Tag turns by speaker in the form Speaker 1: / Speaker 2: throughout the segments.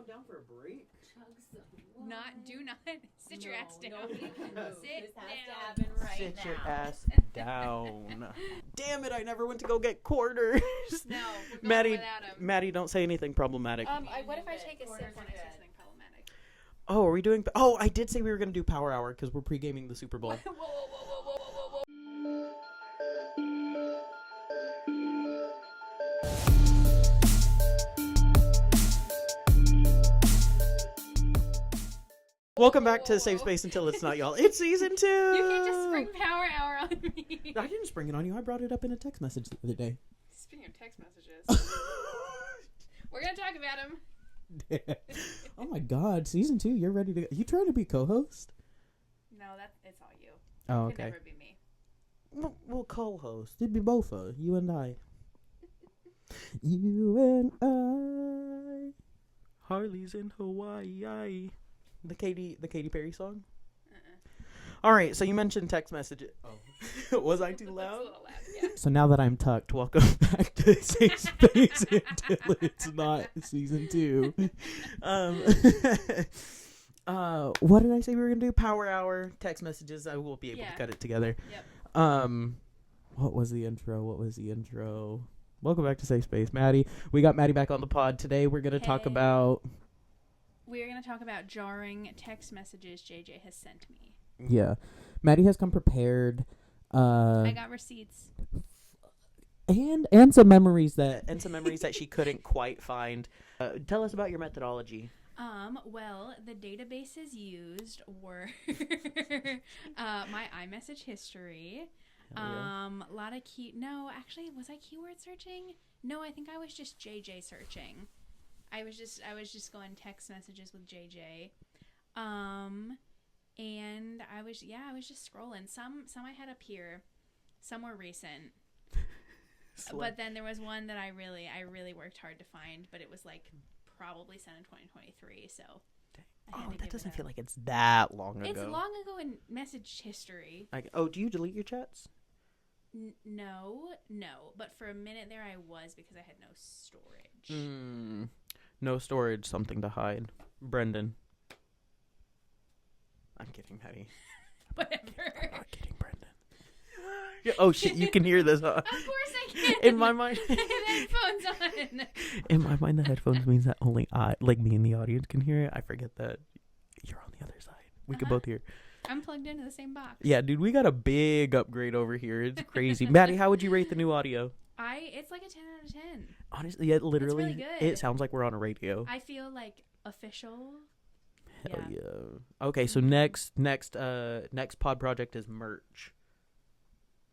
Speaker 1: down for a break?
Speaker 2: Do not sit your ass down.
Speaker 3: Sit down.
Speaker 1: Sit your ass down. Damn it! I never went to go get quarters.
Speaker 2: No, we're going without him.
Speaker 1: Maddie, don't say anything problematic.
Speaker 2: What if I take a sip when I say something problematic?
Speaker 1: Oh, are we doing? Oh, I did say we were gonna do Power Hour because we're pre-gaming the Super Bowl.
Speaker 2: Whoa.
Speaker 1: Welcome back to Safe Space Until It's Not Y'all. It's season 2.
Speaker 2: You can't just spring Power Hour on me.
Speaker 1: I didn't spring it on you. I brought it up in a text message the other day.
Speaker 2: Speaking of text messages, we're gonna talk about them.
Speaker 1: Oh my God, season 2. You're ready to? You trying to be co-host?
Speaker 2: No, it's all you.
Speaker 1: Oh,
Speaker 2: It could
Speaker 1: okay.
Speaker 2: never be me.
Speaker 1: Well, co-host. It'd be both of you and I. You and I. Harley's in Hawaii. The Katy Perry song? All right, so you mentioned text messages. Oh. Was I too loud?
Speaker 2: That's a little loud, yeah.
Speaker 1: So now that I'm tucked, welcome back to Safe Space Until It's Not season 2. What did I say we were going to do? Power Hour, text messages. I will be able to cut it together.
Speaker 2: Yep.
Speaker 1: What was the intro? Welcome back to Safe Space, Maddy. We got Maddy back on the pod today. We're going to talk about...
Speaker 2: We're going to talk about jarring text messages JJ has sent me.
Speaker 1: Yeah. Maddy has come prepared.
Speaker 2: I got receipts.
Speaker 1: And some memories that she couldn't quite find. Tell us about your methodology.
Speaker 2: Well, the databases used were my iMessage history. A lot of was I keyword searching? No, I think I was just JJ searching. I was just going text messages with JJ. And I was just scrolling. Some I had up here. Some were recent. But then there was one that I really worked hard to find, but it was like probably sent in 2023, so
Speaker 1: that doesn't feel like it's that long ago.
Speaker 2: It's long ago in message history.
Speaker 1: Do you delete your chats?
Speaker 2: No, but for a minute there I was because I had no storage.
Speaker 1: No storage, something to hide. Brendan. I'm kidding, Maddy.
Speaker 2: Whatever.
Speaker 1: I'm not kidding, Brendan. Oh shit, you can hear this, huh?
Speaker 2: Of course I can.
Speaker 1: In my mind.
Speaker 2: I have headphones on.
Speaker 1: In my mind, the headphones means that only me and the audience can hear it. I forget that you're on the other side. We can both hear.
Speaker 2: I'm plugged into the same box.
Speaker 1: Yeah, dude, we got a big upgrade over here. It's crazy. Maddy, how would you rate the new audio?
Speaker 2: It's like a 10 out of 10.
Speaker 1: Honestly, yeah, literally,
Speaker 2: it's really good.
Speaker 1: It sounds like we're on a radio.
Speaker 2: I feel like official.
Speaker 1: Hell yeah. Okay, so next pod project is merch.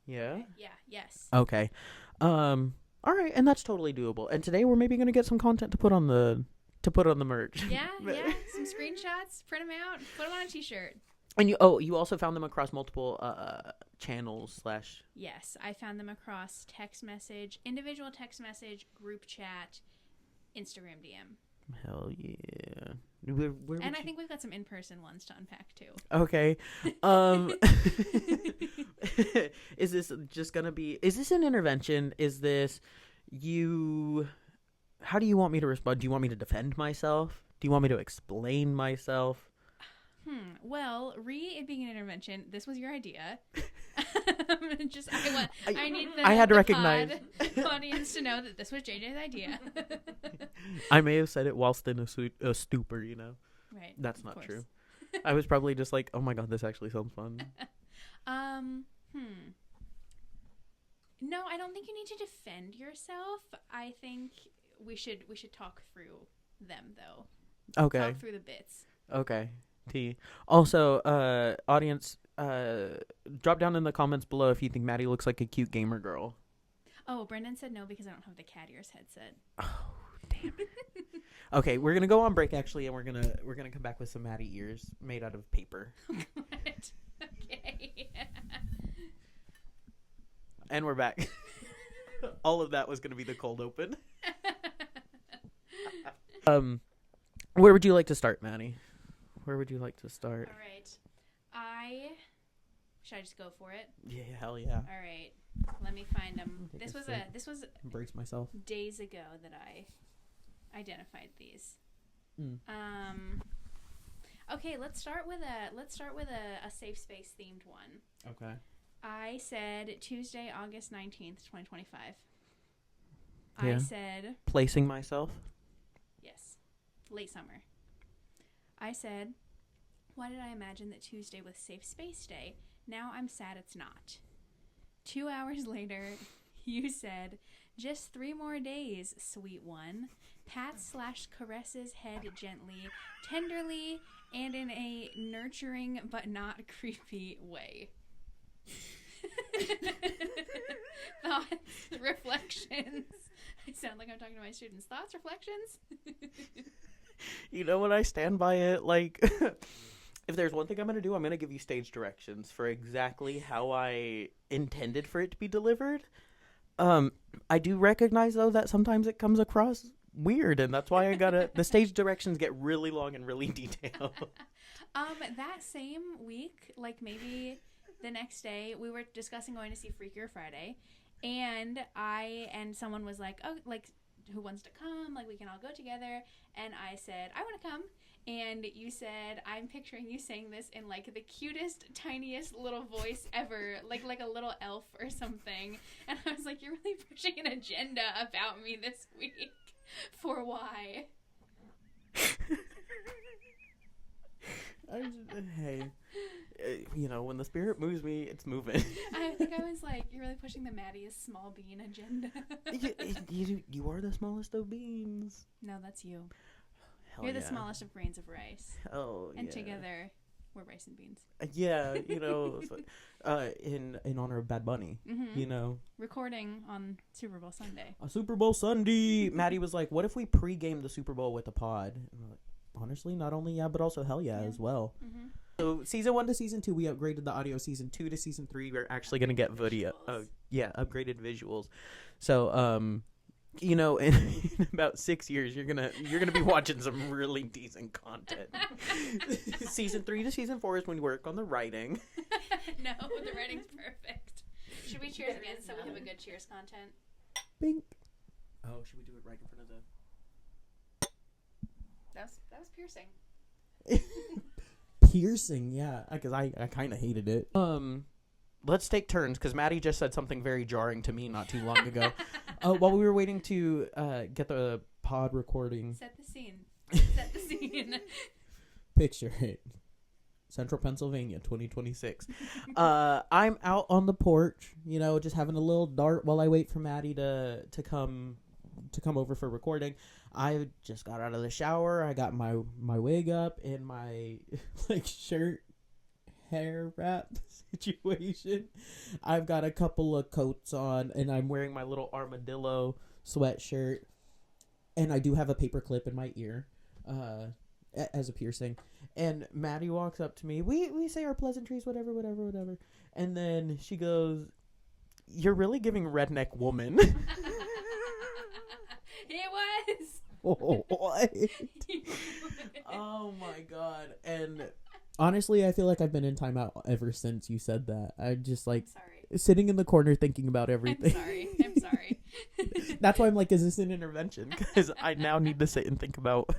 Speaker 1: Yeah?
Speaker 2: Okay. Yeah, yes.
Speaker 1: Okay. All right, and that's totally doable. And today we're maybe going to get some content to put on the merch.
Speaker 2: Yeah, some screenshots, print them out, put them on a t-shirt.
Speaker 1: And you also found them across multiple channels /
Speaker 2: Yes, I found them across text message, individual text message, group chat, Instagram DM.
Speaker 1: Hell yeah.
Speaker 2: And I think we've got some in-person ones to unpack too.
Speaker 1: Okay. Is this just going to be... Is this an intervention? Is this you... How do you want me to respond? Do you want me to defend myself? Do you want me to explain myself?
Speaker 2: Well, it being an intervention, this was your idea. I need the
Speaker 1: recognize
Speaker 2: audience to know that this was JJ's idea.
Speaker 1: I may have said it whilst in a stupor, you know.
Speaker 2: Right.
Speaker 1: That's not true. I was probably just like, oh my God, this actually sounds fun.
Speaker 2: No, I don't think you need to defend yourself. I think we should talk through them though.
Speaker 1: Okay.
Speaker 2: Talk through the bits.
Speaker 1: Okay. Also, audience, drop down in the comments below if you think Maddy looks like a cute gamer girl.
Speaker 2: Oh, Brendan said no because I don't have the cat ears headset.
Speaker 1: Oh, damn it. Okay, we're gonna go on break actually, and we're gonna come back with some Maddy ears made out of paper.
Speaker 2: What? Okay.
Speaker 1: And we're back. All of that was gonna be the cold open. Where would you like to start, Maddy? Where would you like to start?
Speaker 2: All right. Should I just go for it?
Speaker 1: Yeah, hell yeah.
Speaker 2: All right. Let me find them. This was
Speaker 1: brace myself.
Speaker 2: days ago that I identified these. Okay, let's start with a safe space themed one.
Speaker 1: Okay.
Speaker 2: I said Tuesday, August 19th, 2025.
Speaker 1: Yeah.
Speaker 2: I said
Speaker 1: Placing myself.
Speaker 2: yes. Late summer. I said, why did I imagine that Tuesday was Safe Space Day? Now I'm sad it's not. 2 hours later, you said, just 3 more days, sweet one. Pats/caresses head gently, tenderly, and in a nurturing but not creepy way. Thoughts, reflections. I sound like I'm talking to my students. Thoughts, reflections?
Speaker 1: You know what? I stand by it. Like, if there's one thing I'm going to do, I'm going to give you stage directions for exactly how I intended for it to be delivered. I do recognize, though, that sometimes it comes across weird, and that's why I gotta... the stage directions get really long and really detailed.
Speaker 2: That same week, like maybe the next day, we were discussing going to see Freakier Friday, and someone was like, oh, like, who wants to come? Like, we can all go together. And I said, I want to come. And you said, I'm picturing you saying this in, like, the cutest, tiniest little voice ever, like a little elf or something. And I was like, you're really pushing an agenda about me this week. For why?
Speaker 1: Hey, you know, when the spirit moves me, it's moving.
Speaker 2: I think I was like, you're really pushing the Maddy is small bean agenda.
Speaker 1: You are the smallest of beans.
Speaker 2: No, that's you.
Speaker 1: Hell
Speaker 2: You're the
Speaker 1: yeah.
Speaker 2: smallest of grains of rice.
Speaker 1: Oh,
Speaker 2: And
Speaker 1: yeah.
Speaker 2: together, we're rice and beans.
Speaker 1: Yeah, you know, in honor of Bad Bunny, you know.
Speaker 2: Recording on Super Bowl Sunday.
Speaker 1: A Super Bowl Sunday. Maddie was like, what if we pre-game the Super Bowl with a pod? And I'm like, honestly, not only yeah, but also hell yeah as well.
Speaker 2: Mm-hmm.
Speaker 1: So season 1 to season 2, we upgraded the audio. Season 2 to season 3, we're actually going to get video. Upgraded visuals. So, you know, in about 6 years, you're gonna be watching some really decent content. Season 3 to season 4 is when we work on the writing.
Speaker 2: No, the writing's perfect. Should we cheers again so we have a good cheers content?
Speaker 1: Bink. Oh, should we do it right in front of the...
Speaker 2: That was piercing.
Speaker 1: Piercing, yeah, because I kind of hated it. Let's take turns, because Maddie just said something very jarring to me not too long ago. While we were waiting to get the pod recording.
Speaker 2: Set the scene. Set the scene.
Speaker 1: Picture it. Central Pennsylvania, 2026. I'm out on the porch, you know, just having a little dart while I wait for Maddie to come over for recording. I just got out of the shower. I got my wig up and my like shirt hair wrap situation. I've got a couple of coats on, and I'm wearing my little armadillo sweatshirt, and I do have a paper clip in my ear as a piercing. And Maddie walks up to me. We say our pleasantries, whatever, and then she goes, "You're really giving redneck woman."
Speaker 2: It was.
Speaker 1: Oh, what? Oh my god. And honestly, I feel like I've been in timeout ever since you said that. I just like sitting in the corner thinking about everything.
Speaker 2: I'm sorry.
Speaker 1: That's why I'm like, is this an intervention? Because I now need to sit and think about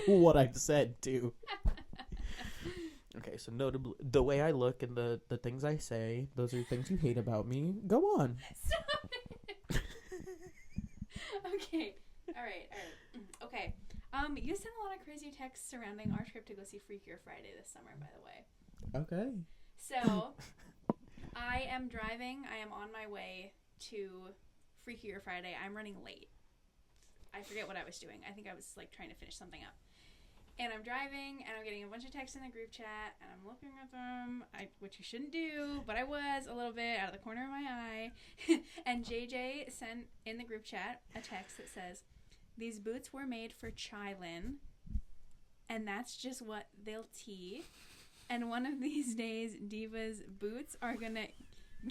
Speaker 1: what I've said too. Okay, so notably, the way I look and the things I say, those are things you hate about me. Go on.
Speaker 2: Stop it. Okay. All right. Okay. You sent a lot of crazy texts surrounding our trip to go see Freakier Friday this summer, by the way.
Speaker 1: Okay.
Speaker 2: So, I am driving. I am on my way to Freakier Friday. I'm running late. I forget what I was doing. I think I was like trying to finish something up. And I'm driving, and I'm getting a bunch of texts in the group chat, and I'm looking at them, which you shouldn't do, but I was a little bit out of the corner of my eye. And JJ sent in the group chat a text that says, "These boots were made for Chylin, and that's just what they'll tee. And one of these days, Diva's boots are gonna..." I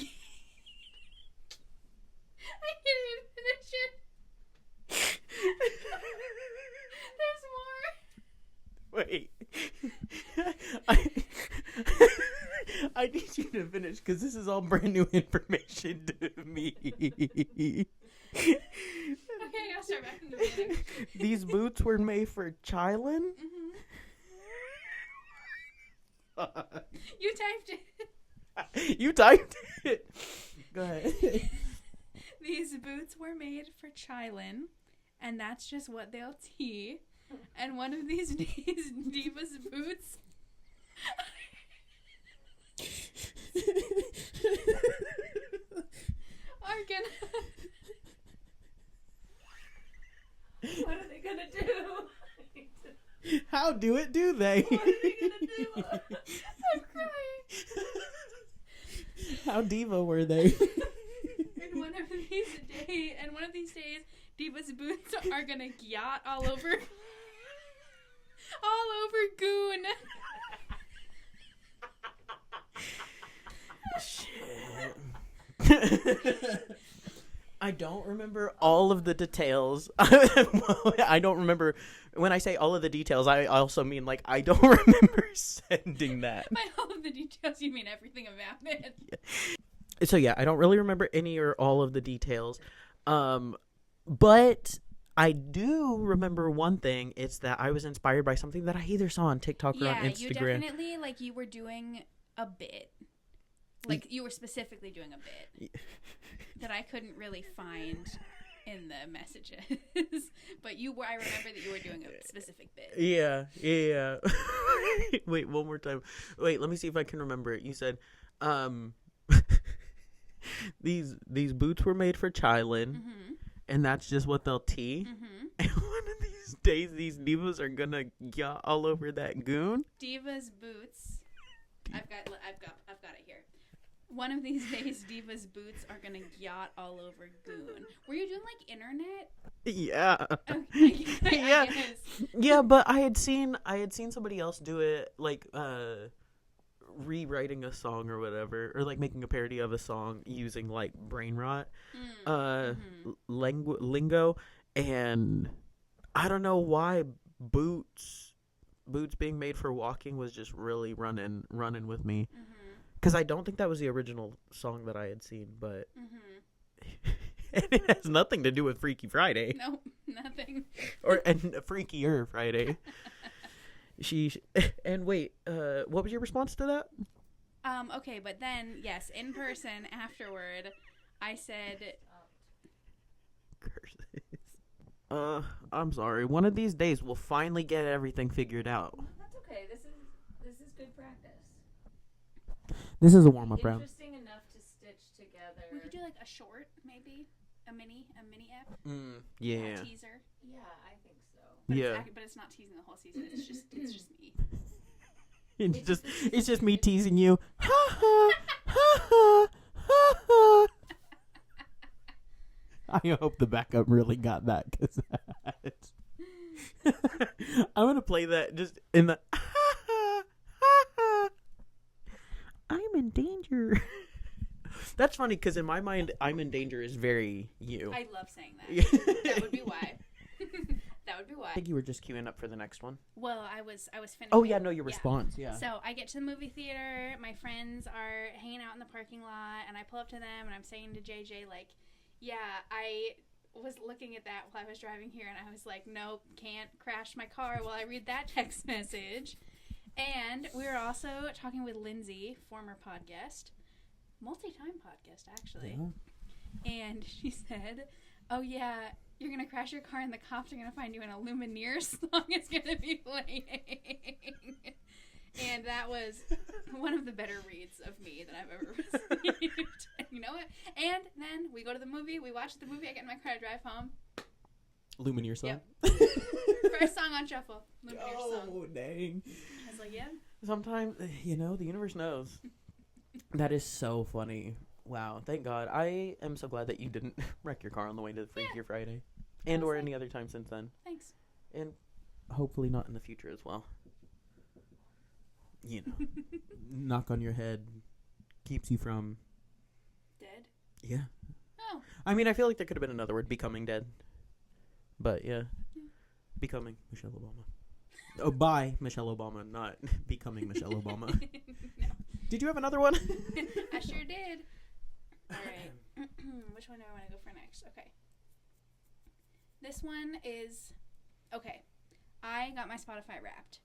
Speaker 2: can't even finish it. There's more.
Speaker 1: Wait. I need you to finish because this is all brand new information to me.
Speaker 2: Okay, I'll Start back in the beginning.
Speaker 1: These boots were made for children?
Speaker 2: Mm-hmm. You typed it.
Speaker 1: You typed it. Go ahead.
Speaker 2: These boots were made for children, and that's just what they'll tea. And one of these days, Diva's boots are gonna... What are they gonna do?
Speaker 1: How do they?
Speaker 2: What are they gonna do? I'm crying.
Speaker 1: How diva were they?
Speaker 2: And one of these days, Diva's boots are gonna yacht all over Goon.
Speaker 1: Shit. I don't remember all of the details. I don't remember. When I say all of the details, I also mean, like, I don't remember sending that.
Speaker 2: By all of the details, you mean everything about it.
Speaker 1: Yeah. So, yeah, I don't really remember any or all of the details. But I do remember one thing. It's that I was inspired by something that I either saw on TikTok or on Instagram.
Speaker 2: Yeah, you definitely, like, you were doing a bit. Like, you were specifically doing a bit that I couldn't really find in the messages. But I remember that you were doing a specific bit.
Speaker 1: Yeah. Wait, one more time. Wait, let me see if I can remember it. You said, these boots were made for children, and that's just what they'll tea. And one of these days, these divas are gonna yacht all over that goon.
Speaker 2: Diva's boots. I've got it here. One of these days, Diva's boots are gonna yacht all over Goon. Were you doing, like, internet?
Speaker 1: Yeah.
Speaker 2: Okay,
Speaker 1: Yeah.
Speaker 2: guess.
Speaker 1: Yeah, but I had seen somebody else do it, like, rewriting a song or whatever, or, like, making a parody of a song using, like, brain rot, lingo, and I don't know why boots being made for walking was just really running with me. Because I don't think that was the original song that I had seen, but and it has nothing to do with Freaky Friday.
Speaker 2: No, nothing.
Speaker 1: And Freakier Friday. And wait, what was your response to that?
Speaker 2: Okay, but then yes, in person afterward, I said,
Speaker 1: "Curses." I'm sorry. One of these days, we'll finally get everything figured out.
Speaker 3: That's okay. This is good practice.
Speaker 1: This is a warm-up round.
Speaker 3: Interesting enough to stitch together.
Speaker 2: we could do like a short, maybe a mini app,
Speaker 1: Yeah.
Speaker 2: a teaser.
Speaker 3: Yeah, I think so.
Speaker 2: But
Speaker 1: Yeah.
Speaker 2: but it's not teasing the whole season. It's just me.
Speaker 1: It's just me teasing you. Ha ha ha ha ha ha. I hope the backup really got that, because I'm gonna play that just in the ha ha ha ha. I'm in danger. That's funny, because in my mind, I'm in danger is very you.
Speaker 2: I love saying that. That would be why. That would be why.
Speaker 1: I think you were just queuing up for the next one.
Speaker 2: Well, I was finishing.
Speaker 1: Oh yeah, no, your response. Yeah.
Speaker 2: So I get to the movie theater. My friends are hanging out in the parking lot, and I pull up to them, and I'm saying to JJ, like, yeah, I was looking at that while I was driving here, and I was like, nope, can't crash my car while I read that text message. And we were also talking with Lindsay, former podcast, multi-time podcast, actually.
Speaker 1: Yeah.
Speaker 2: And she said, oh, yeah, you're going to crash your car and the cops are going to find you, and a Lumineers song is going to be playing. And that was one of the better reads of me that I've ever received. You know what? And then we go to the movie. We watch the movie. I get in my car to drive home.
Speaker 1: Lumineers song?
Speaker 2: Yep. First song on shuffle. Lumineers song.
Speaker 1: Oh, dang.
Speaker 2: I was like, yeah.
Speaker 1: Sometimes, the universe knows. That is so funny. Wow, thank God. I am so glad that you didn't wreck your car on the way to the Freakier Friday. And or any other time since then.
Speaker 2: Thanks.
Speaker 1: And hopefully not in the future as well. Knock on your head keeps you from...
Speaker 2: Dead?
Speaker 1: Yeah.
Speaker 2: Oh.
Speaker 1: I mean, I feel like there could have been another word, becoming dead. But, yeah. Becoming Michelle Obama. Oh, by Michelle Obama, not becoming Michelle Obama.
Speaker 2: No.
Speaker 1: Did you have another one?
Speaker 2: I sure did. All right. Which one do I want to go for next? Okay. This one is, okay, I got my Spotify Wrapped.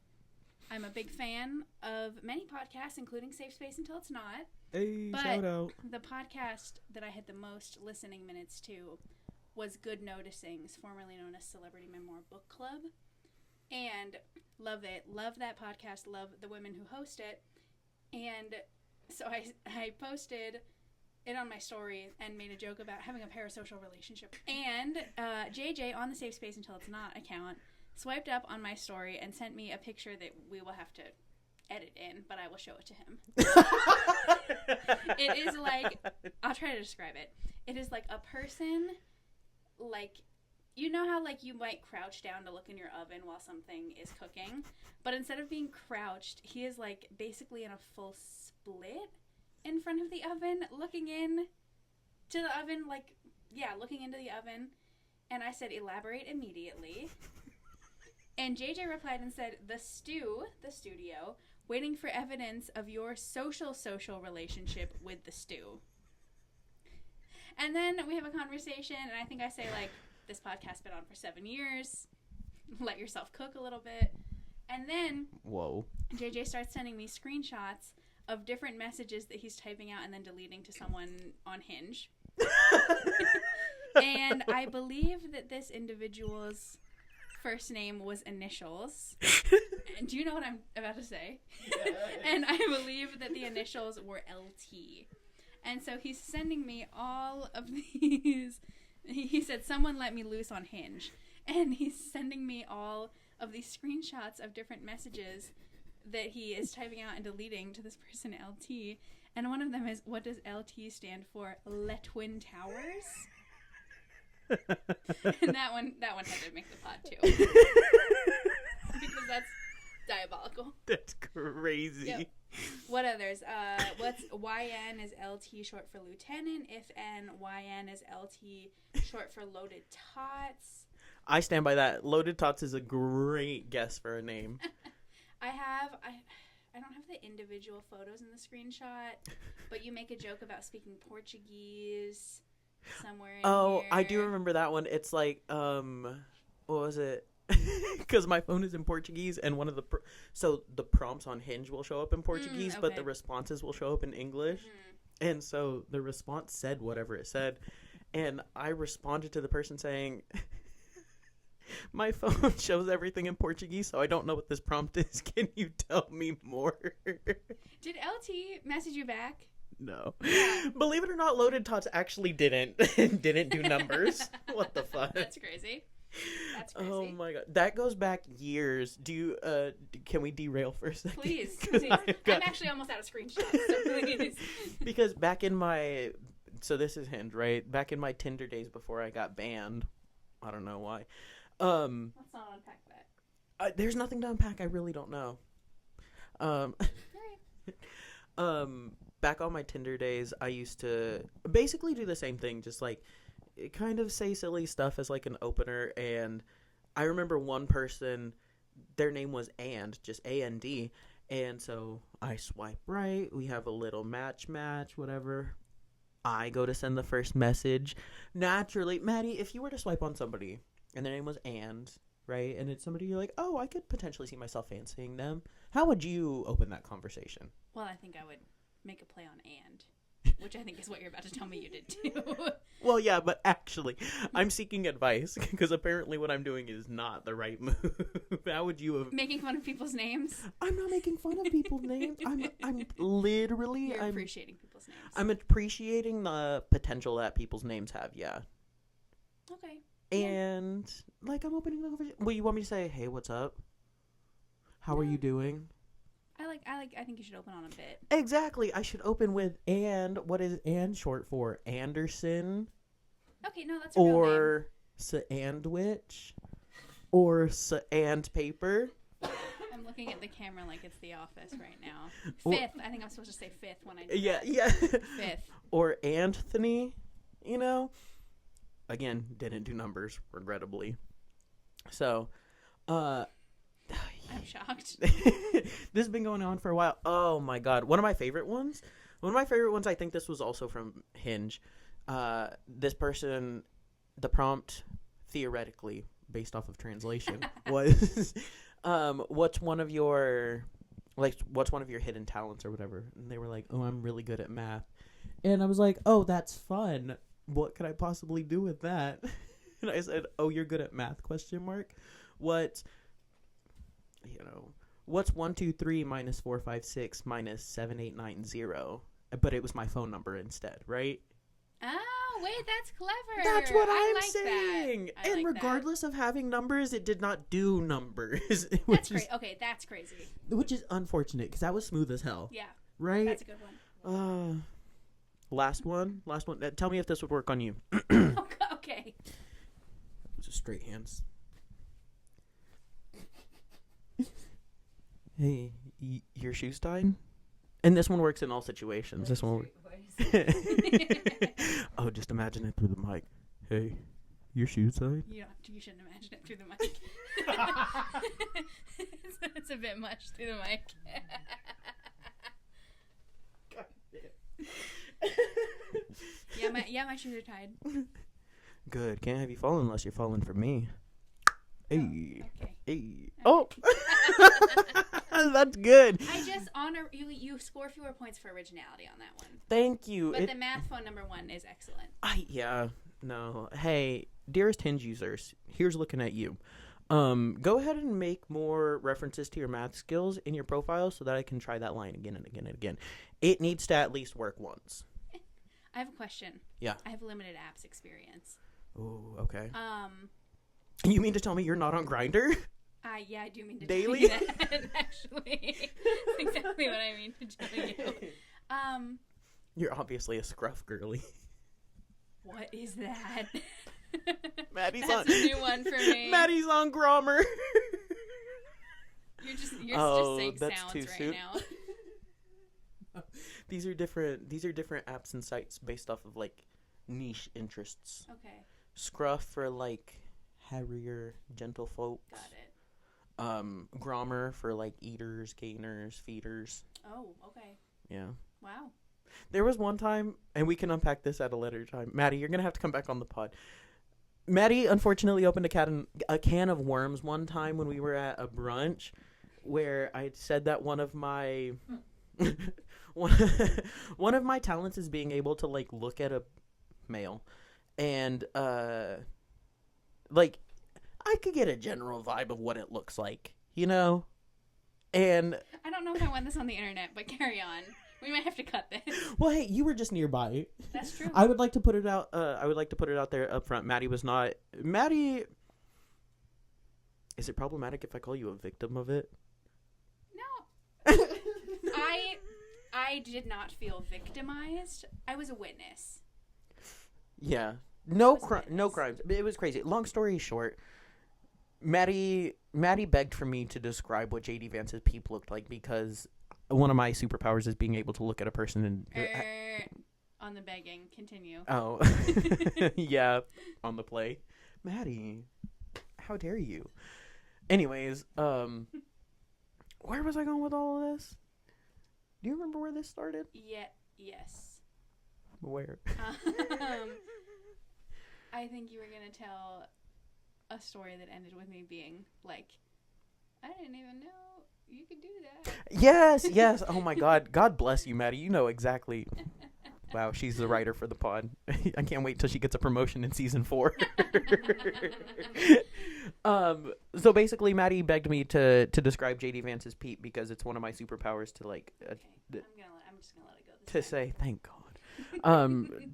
Speaker 2: I'm a big fan of many podcasts, including Safe Space Until It's Not.
Speaker 1: Hey,
Speaker 2: But
Speaker 1: shout out.
Speaker 2: the podcast that I had the most listening minutes to was Good Noticings, formerly known as Celebrity Memoir Book Club. And love it. Love that podcast. Love the women who host it. And so I posted it on my story and made a joke about having a parasocial relationship. And JJ on the Safe Space Until It's Not account swiped up on my story and sent me a picture that we will have to edit in, but I will show it to him. It is like, I'll try to describe it. It is like a person, like, you know how like you might crouch down to look in your oven while something is cooking, but instead of being crouched, he is like basically in a full split in front of the oven, looking in to the oven, like, yeah, looking into the oven. And I said, elaborate immediately. And JJ replied and said, the studio, waiting for evidence of your social relationship with the stew. And then we have a conversation, and I think I say, like, this podcast's been on for 7 years. Let yourself cook a little bit. And then
Speaker 1: Whoa.
Speaker 2: JJ starts sending me screenshots of different messages that he's typing out and then deleting to someone on Hinge. And I believe that this individual's first name was initials. And do you know what I'm about to say? Yeah. And I believe that the initials were LT. And so he's sending me all of these. He said, someone let me loose on Hinge. And he's sending me all of these screenshots of different messages that he is typing out and deleting to this person, LT. And one of them is, what does LT stand for? Le Twin Towers? And that one had to make the pod too. Because that's diabolical.
Speaker 1: That's crazy.
Speaker 2: Yep. What others? What's YN is LT short for lieutenant. If YN is LT short for loaded tots.
Speaker 1: I stand by that. Loaded Tots is a great guess for a name.
Speaker 2: I don't have the individual photos in the screenshot, but you make a joke about speaking Portuguese somewhere in here.
Speaker 1: I do remember that one. It's like, what was it? Because my phone is in Portuguese, and one of the so the prompts on Hinge will show up in Portuguese,
Speaker 2: okay.
Speaker 1: but the responses will show up in English. Mm-hmm. And so the response said whatever it said, and I responded to the person saying, my phone shows everything in Portuguese, so I don't know what this prompt is. Can you tell me more?
Speaker 2: Did LT message you back?
Speaker 1: No. Yeah. Believe it or not, Loaded Tots actually didn't do numbers. What the fuck?
Speaker 2: That's crazy. That's crazy.
Speaker 1: Oh my god. That goes back years. Do you can we derail for a second?
Speaker 2: Please. I'm actually almost out of screenshots, so please.
Speaker 1: Because back in my this is Hinge, right? Back in my Tinder days before I got banned. I don't know why.
Speaker 2: Let's not unpack that.
Speaker 1: There's nothing to unpack. I really don't know. Back on my Tinder days, I used to basically do the same thing, just like kind of say silly stuff as like an opener. And I remember one person, their name was just A-N-D. And so I swipe right. We have a little match, whatever. I go to send the first message. Naturally, Maddie, if you were to swipe on somebody and their name was right? And it's somebody you're like, oh, I could potentially see myself fancying them. How would you open that conversation?
Speaker 2: Well, I think I would make a play on which I think is what you're about to tell me you did too.
Speaker 1: Well, yeah, but actually, I'm seeking advice because apparently what I'm doing is not the right move. How would you have...
Speaker 2: Making fun of people's names?
Speaker 1: I'm not making fun of people's names. I'm literally...
Speaker 2: You're appreciating people's names.
Speaker 1: I'm appreciating the potential that people's names have, yeah.
Speaker 2: Okay.
Speaker 1: And, like, I'm opening the conversation. Well, you want me to say, hey, what's up? How are you doing?
Speaker 2: I think you should open on a bit.
Speaker 1: Exactly. I should open with, and what is and short for? Anderson?
Speaker 2: Okay, no, that's a real name.
Speaker 1: Or sandwich? Or sandpaper?
Speaker 2: I'm looking at the camera like it's The Office right now. Fifth. I think I'm supposed to say fifth when I do
Speaker 1: yeah,
Speaker 2: that.
Speaker 1: Yeah.
Speaker 2: Fifth.
Speaker 1: Or Anthony, you know? Again, didn't do numbers, regrettably. So,
Speaker 2: I'm shocked.
Speaker 1: This has been going on for a while. Oh my god. One of my favorite ones, I think this was also from Hinge. This person, the prompt, theoretically, based off of translation, was, what's one of your hidden talents or whatever? And they were like, oh, I'm really good at math. And I was like, oh, that's fun. What could I possibly do with that? And I said, oh, you're good at math, ? What's 1, 2, 3 minus 4, 5, 6 minus 7, 8, 9, 0? But it was my phone number instead, right?
Speaker 2: Oh, wait, that's clever.
Speaker 1: That's what I'm
Speaker 2: like
Speaker 1: saying.
Speaker 2: That.
Speaker 1: And regardless of having numbers, it did not do numbers.
Speaker 2: That's crazy. Okay, that's crazy.
Speaker 1: Which is unfortunate, because that was smooth as hell.
Speaker 2: Yeah.
Speaker 1: Right?
Speaker 2: That's a good one.
Speaker 1: Last one. Tell me if this would work on you.
Speaker 2: Okay.
Speaker 1: Just straight hands. Hey, your shoes tied? And this one works in all situations. This one. Oh, just imagine it through the mic. Hey, your shoes tied?
Speaker 2: You shouldn't imagine it through the mic. It's a bit much through the mic. My shoes are tied.
Speaker 1: Good. Can't have you fallen unless you're falling for me. Hey.
Speaker 2: Okay.
Speaker 1: Hey. Oh. That's good.
Speaker 2: I just honor you score fewer points for originality on that one.
Speaker 1: Thank you.
Speaker 2: But the math phone number 1 is excellent.
Speaker 1: No. Hey, dearest Hinge users, here's looking at you. Go ahead and make more references to your math skills in your profile so that I can try that line again and again and again. It needs to at least work once.
Speaker 2: I have a question.
Speaker 1: Yeah.
Speaker 2: I have limited apps experience.
Speaker 1: Oh, okay. You mean to tell me you're not on Grindr?
Speaker 2: Yeah, I do mean to
Speaker 1: Daily?
Speaker 2: tell you that, actually. That's exactly what I mean to tell you.
Speaker 1: You're obviously a scruff girly.
Speaker 2: What is that?
Speaker 1: Maddie's
Speaker 2: That's a new one for me.
Speaker 1: Maddie's on Grommer.
Speaker 2: You're just saying
Speaker 1: that's
Speaker 2: sounds
Speaker 1: too
Speaker 2: right
Speaker 1: soon.
Speaker 2: now.
Speaker 1: These are different apps and sites based off of like niche interests.
Speaker 2: Okay.
Speaker 1: Scruff for like harrier gentlefolks.
Speaker 2: Got it.
Speaker 1: Grommer for like eaters, gainers, feeders.
Speaker 2: Oh, okay.
Speaker 1: Yeah.
Speaker 2: Wow.
Speaker 1: There was one time, and we can unpack this at a later time. Maddie, you're gonna have to come back on the pod. Maddie unfortunately opened a can of worms one time when we were at a brunch, where I said that one of my one of my talents is being able to like look at a male, and like I could get a general vibe of what it looks like, you know? And
Speaker 2: I don't know if I want this on the internet, but carry on. We might have to cut this.
Speaker 1: Well, hey, you were just nearby.
Speaker 2: That's true.
Speaker 1: I would like to put it out. There up front. Maddie was not. Maddie. Is it problematic if I call you a victim of it?
Speaker 2: No. I did not feel victimized. I was a witness.
Speaker 1: Yeah. No crimes. It was crazy. Long story short, Maddie begged for me to describe what JD Vance's peep looked like because one of my superpowers is being able to look at a person and
Speaker 2: on the begging. Continue.
Speaker 1: Oh. Yeah, on the play. Maddie, how dare you? Anyways, where was I going with all of this? Do you remember where this started?
Speaker 2: Yeah, yes.
Speaker 1: Where?
Speaker 2: I think you were going to tell a story that ended with me being like, I didn't even know you could do that.
Speaker 1: Yes. Oh my God. God bless you, Maddie. You know exactly. Wow, she's the writer for the pod. I can't wait till she gets a promotion in season 4. So basically, Maddie begged me to describe JD Vance's peep because it's one of my superpowers to like.
Speaker 2: Okay. I'm just gonna let it go.
Speaker 1: To say thank God.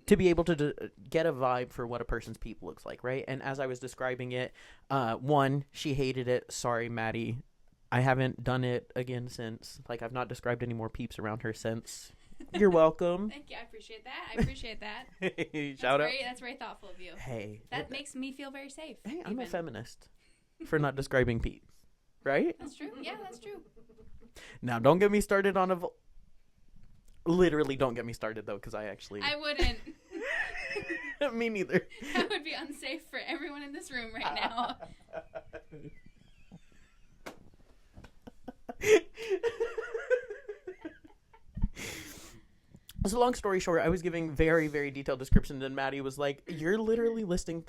Speaker 1: To be able to get a vibe for what a person's peep looks like, right? And as I was describing it, one, she hated it. Sorry, Maddie. I haven't done it again since. Like, I've not described any more peeps around her since. You're welcome.
Speaker 2: Thank you. I appreciate that.
Speaker 1: Hey, shout out.
Speaker 2: That's very thoughtful of you.
Speaker 1: Hey.
Speaker 2: That makes me feel very safe.
Speaker 1: Hey, I'm a feminist for not describing peeps, right?
Speaker 2: That's true. Yeah, that's true.
Speaker 1: Now, don't get me started on literally don't get me started, though, because I
Speaker 2: wouldn't.
Speaker 1: Me neither.
Speaker 2: That would be unsafe for everyone in this room right now.
Speaker 1: So long story short, I was giving very, very detailed descriptions, and Maddie was like, "You're literally listing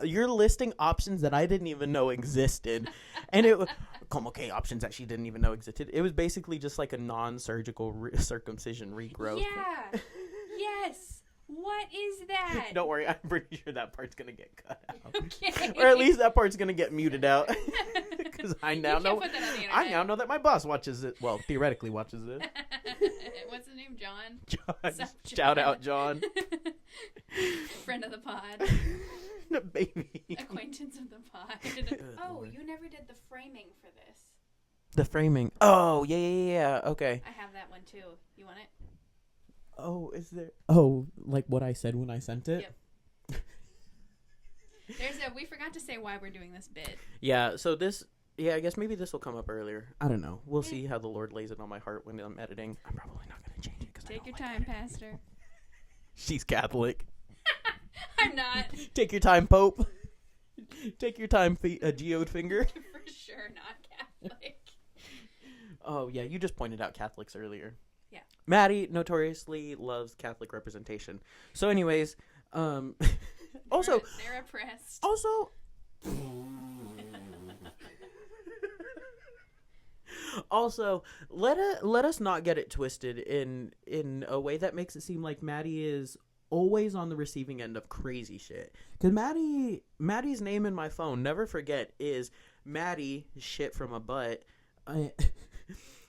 Speaker 1: you're listing options that I didn't even know existed," and it was como que options that she didn't even know existed. It was basically just like a non-surgical circumcision regrowth.
Speaker 2: Yeah. Yes. What is that?
Speaker 1: Don't worry, I'm pretty sure that part's gonna get cut out,
Speaker 2: Okay.
Speaker 1: or at least that part's gonna get muted out, because I now
Speaker 2: You can't
Speaker 1: know.
Speaker 2: put that on the internet.
Speaker 1: I now know that my boss watches it. Well, theoretically watches it.
Speaker 2: What's his name? John?
Speaker 1: John,
Speaker 2: What's up,
Speaker 1: shout out, John.
Speaker 2: Friend of the pod.
Speaker 1: The baby.
Speaker 2: Acquaintance of the pod. Oh,
Speaker 1: Lord.
Speaker 2: you never did the framing for this.
Speaker 1: The framing. Oh, yeah. Okay.
Speaker 2: I have that one too. You want it?
Speaker 1: Oh, is there? Oh, like what I said when I sent it?
Speaker 2: Yep. We forgot to say why we're doing this bit.
Speaker 1: Yeah, so this, I guess maybe this will come up earlier. I don't know. We'll see how the Lord lays it on my heart when I'm editing. I'm probably not going to change it because
Speaker 2: Take your time, Pastor.
Speaker 1: She's Catholic.
Speaker 2: I'm not.
Speaker 1: Take your time, Pope. Take your time, geode finger.
Speaker 2: For sure not Catholic.
Speaker 1: Oh, yeah, you just pointed out Catholics earlier.
Speaker 2: Yeah.
Speaker 1: Maddie notoriously loves Catholic representation. So anyways, also...
Speaker 2: They're oppressed.
Speaker 1: Also... Also, let us not get it twisted in a way that makes it seem like Maddie is always on the receiving end of crazy shit. Because Maddie's name in my phone, never forget, is Maddie shit from a butt.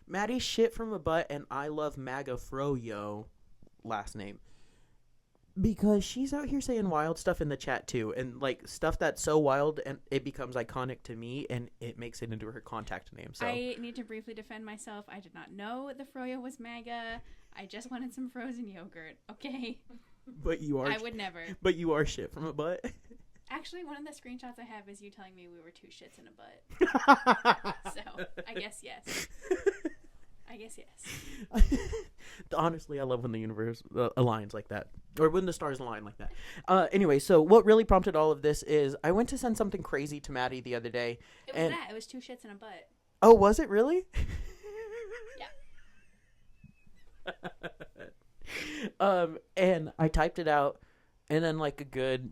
Speaker 1: Maddie shit from a butt, and I love MAGA Froyo last name. Because she's out here saying wild stuff in the chat too, and like stuff that's so wild and it becomes iconic to me, and it makes it into her contact name. So
Speaker 2: I need to briefly defend myself. I did not know the Froyo was MAGA. I just wanted some frozen yogurt. Okay.
Speaker 1: But you are.
Speaker 2: I would never.
Speaker 1: But you are shit from a butt.
Speaker 2: Actually, one of the screenshots I have is you telling me we were two shits in a butt. So I guess yes. I guess yes.
Speaker 1: Honestly, I love when the universe aligns like that. Or when the stars align like that. Anyway, so what really prompted all of this is I went to send something crazy to Maddie the other day.
Speaker 2: It was that. It was two shits in a butt.
Speaker 1: Oh, was it really?
Speaker 2: Yeah.
Speaker 1: And I typed it out, and then like a good,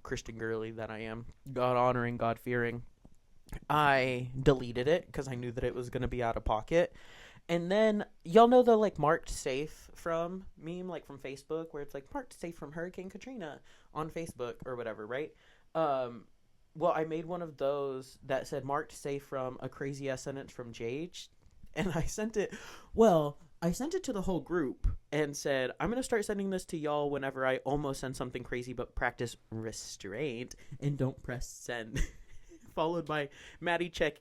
Speaker 1: Christian girly that I am, God honoring, God fearing, I deleted it because I knew that it was going to be out of pocket. And then, y'all know the, like, marked safe from meme, like, from Facebook, where it's, like, marked safe from Hurricane Katrina on Facebook or whatever, right? Well, I made one of those that said marked safe from a crazy-ass sentence from JH, and I sent it to the whole group and said, I'm going to start sending this to y'all whenever I almost send something crazy, but practice restraint and don't press send. Followed by, Maddie, check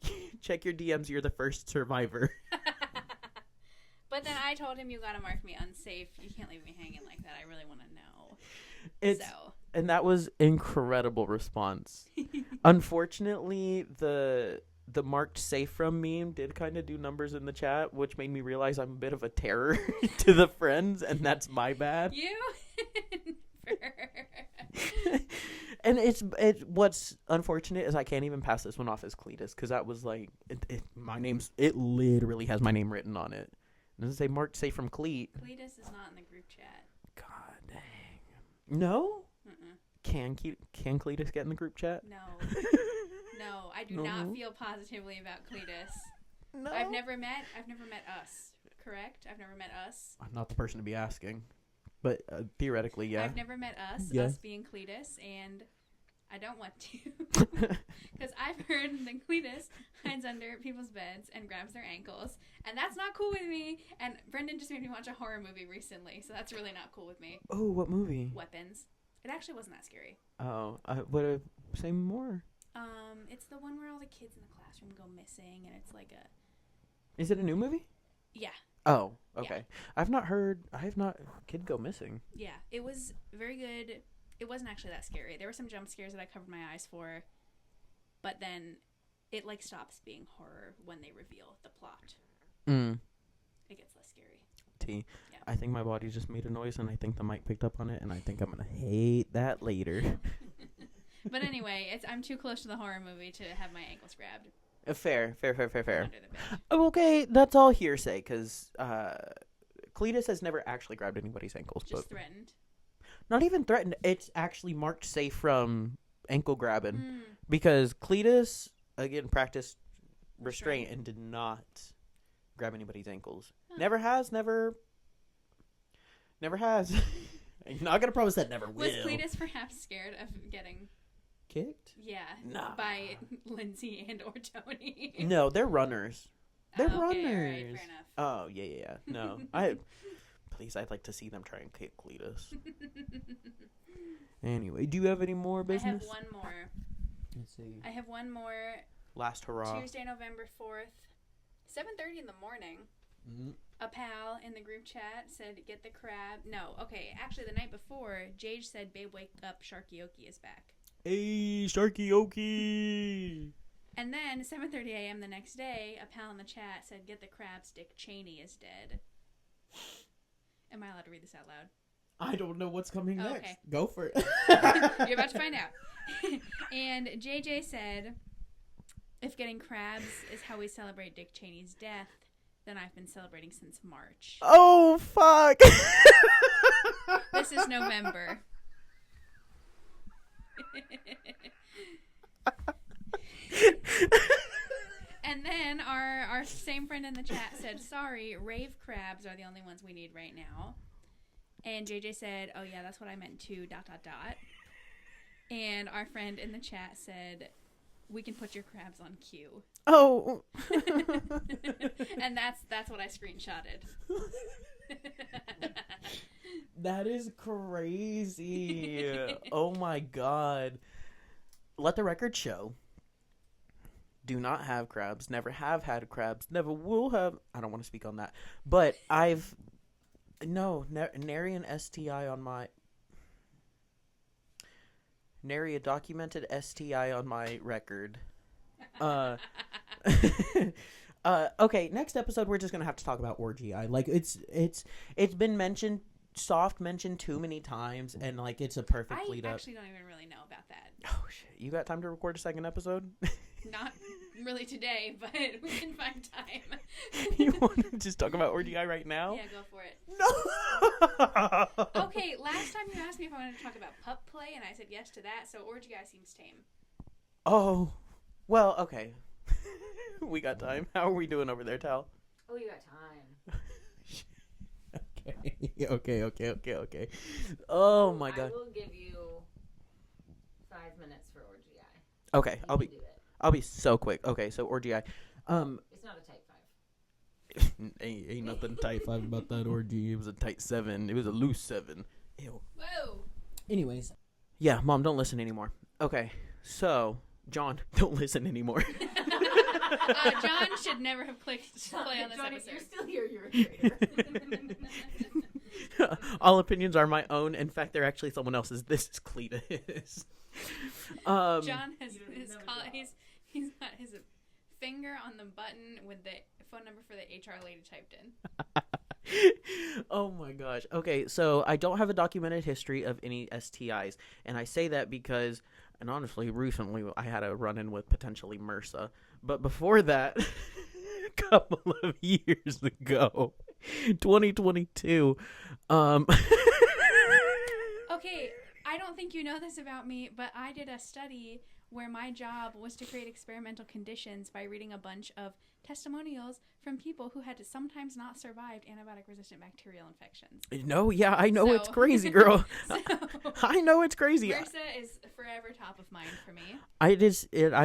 Speaker 1: your DMs, you're the first survivor.
Speaker 2: But then I told him, you gotta mark me unsafe. You can't leave me hanging like that. I really want to know.
Speaker 1: And that was incredible response. Unfortunately, the marked safe from meme did kind of do numbers in the chat, which made me realize I'm a bit of a terror to the friends, and that's my bad.
Speaker 2: You?
Speaker 1: And what's unfortunate is I can't even pass this one off as Cletus, because that was like it literally has my name written on it. It doesn't say marked safe from Cleet.
Speaker 2: Cletus is not in the group chat.
Speaker 1: God dang. No? Can Cletus get in the group chat?
Speaker 2: No. No, I do not feel positively about Cletus.
Speaker 1: No.
Speaker 2: I've never met us, correct? I've never met us.
Speaker 1: I'm not the person to be asking. But theoretically, yeah.
Speaker 2: I've never met us,
Speaker 1: yeah.
Speaker 2: us being Cletus, and I don't want to. Because I've heard that Cletus hides under people's beds and grabs their ankles, and that's not cool with me. And Brendan just made me watch a horror movie recently, so that's really not cool with me.
Speaker 1: Oh, what movie?
Speaker 2: Weapons. It actually wasn't that scary.
Speaker 1: Oh, say more.
Speaker 2: It's the one where all the kids in the classroom go missing, and it's like a...
Speaker 1: Is it a new movie?
Speaker 2: Yeah.
Speaker 1: Oh, okay. Yeah. I have not... Kid go missing.
Speaker 2: Yeah, it was very good. It wasn't actually that scary. There were some jump scares that I covered my eyes for, but then it, like, stops being horror when they reveal the plot. It gets less scary.
Speaker 1: Yeah. I think my body just made a noise, and I think the mic picked up on it, and I think I'm going to hate that later.
Speaker 2: But anyway, I'm too close to the horror movie to have my ankles grabbed.
Speaker 1: Fair.
Speaker 2: Under the bed.
Speaker 1: Okay, that's all hearsay, because Cletus has never actually grabbed anybody's ankles, but
Speaker 2: Just threatened.
Speaker 1: not even threatened. It's actually marked safe from ankle grabbing because Cletus again practiced restraint and did not grab anybody's ankles.
Speaker 2: Huh.
Speaker 1: Never has. I'm not gonna promise that never will.
Speaker 2: Was Cletus perhaps scared of getting
Speaker 1: kicked?
Speaker 2: Yeah.
Speaker 1: Nah.
Speaker 2: By Lindsay and or Tony.
Speaker 1: No, they're runners. They're
Speaker 2: Okay,
Speaker 1: runners.
Speaker 2: all right, fair enough.
Speaker 1: Oh yeah. No, please, I'd like to see them try and kick Cletus. Anyway, do you have any more business?
Speaker 2: I have one more.
Speaker 1: Let's see.
Speaker 2: I have one more.
Speaker 1: Last hurrah.
Speaker 2: Tuesday, November 4th, 7:30 in the morning.
Speaker 1: Mm-hmm.
Speaker 2: A pal in the group chat said, "Get the crab." No, okay. Actually, the night before, Jade said, "Babe, wake up! Sharkioki is back."
Speaker 1: Hey, Sharkioki.
Speaker 2: And then 7:30 a.m. the next day, a pal in the chat said, "Get the crabs! Dick Cheney is dead." Am I allowed to read this out loud?
Speaker 1: I don't know what's coming next.
Speaker 2: Okay.
Speaker 1: Go for it.
Speaker 2: You're about to find out. And JJ said, "If getting crabs is how we celebrate Dick Cheney's death, then I've been celebrating since March."
Speaker 1: Oh, fuck.
Speaker 2: This is November. And then our same friend in the chat said, "Sorry, rave crabs are the only ones we need right now." And JJ said, "Oh yeah, that's what I meant too, ... And our friend in the chat said, "We can put your crabs on cue."
Speaker 1: Oh.
Speaker 2: And that's what I screenshotted.
Speaker 1: That is crazy. Oh my god. Let the record show. Do not have crabs. Never have had crabs. Never will have. I don't want to speak on that. But I've... No, nary an STI on my... Nary a documented STI on my record. Okay, next episode we're just gonna have to talk about orgy. Like it's been mentioned, soft mentioned too many times, and like it's a perfect lead up.
Speaker 2: I actually don't even really know about that.
Speaker 1: Oh shit! You got time to record a second episode?
Speaker 2: Not really today, but we can find time.
Speaker 1: You want to just talk about orgy right now?
Speaker 2: Yeah, go for it.
Speaker 1: No.
Speaker 2: Okay, last time you asked me if I wanted to talk about pup play, and I said yes to that. So orgy guy seems tame.
Speaker 1: Oh, well, okay. We got time. How are we doing over there, Tal?
Speaker 3: Oh, you got time.
Speaker 1: Okay. Oh my god.
Speaker 3: I will give you 5 minutes for orgy eye.
Speaker 1: Okay, I'll be so quick. Okay, so orgy eye.
Speaker 3: It's not a type 5.
Speaker 1: ain't nothing tight 5 about that orgy. It was a tight 7. It was a loose 7. Ew.
Speaker 2: Whoa.
Speaker 1: Anyways. Yeah, Mom, don't listen anymore. Okay, so John, don't listen anymore.
Speaker 2: John should never have clicked play on this
Speaker 3: Johnny,
Speaker 2: episode.
Speaker 3: you're still here. You're a traitor.
Speaker 1: All opinions are my own. In fact, they're actually someone else's. This is Cletus.
Speaker 2: John has his call. He's got his finger on the button with the phone number for the HR lady typed in.
Speaker 1: Oh my gosh. Okay, so I don't have a documented history of any STIs, and I say that because, and honestly, recently I had a run-in with potentially MRSA, but before that, a couple of years ago, 2022,
Speaker 2: Okay, I don't think you know this about me, but I did a study where my job was to create experimental conditions by reading a bunch of testimonials from people who had sometimes not survived antibiotic-resistant bacterial infections.
Speaker 1: No, yeah, I know it's crazy, girl.
Speaker 2: So,
Speaker 1: I know it's crazy.
Speaker 2: MRSA is forever top of mind for me.
Speaker 1: I